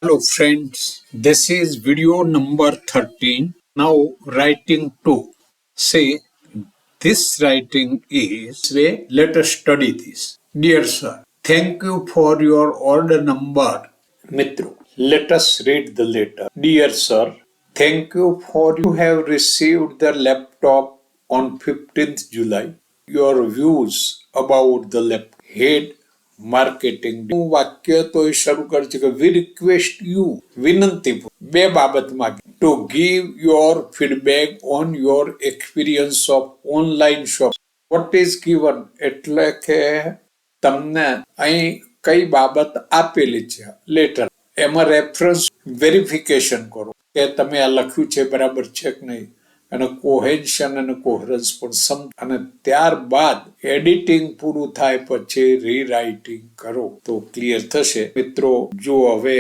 Hello friends, this is video number 13. Now writing 2. Say, this writing is way, let us study this. Dear sir, thank you for your order number. Mitro, let us read the letter. Dear sir, thank you for you have received the laptop on 15th July. Your views about the laptop. Head marketing હું વાક્ય તો એ શરૂ કરે છે કે વી request you વિનંતી બે બાબતમાં to give your feedback on your experience of online shop what is given એટલે કે તમને અહીં કઈ બાબત આપેલી છે લેટર એમાં રેફરન્સ વેરિફિકેશન કરો કે તમે આ લખ્યું છે બરાબર છે કે નહીં અને કોહેન્શન અને કોહરન્સ પણ અને ત્યારબાદ એડિટિંગ પૂરું થાય પછી રીરાઇટિંગ કરો તો ક્લિયર થશે મિત્રો. જો હવે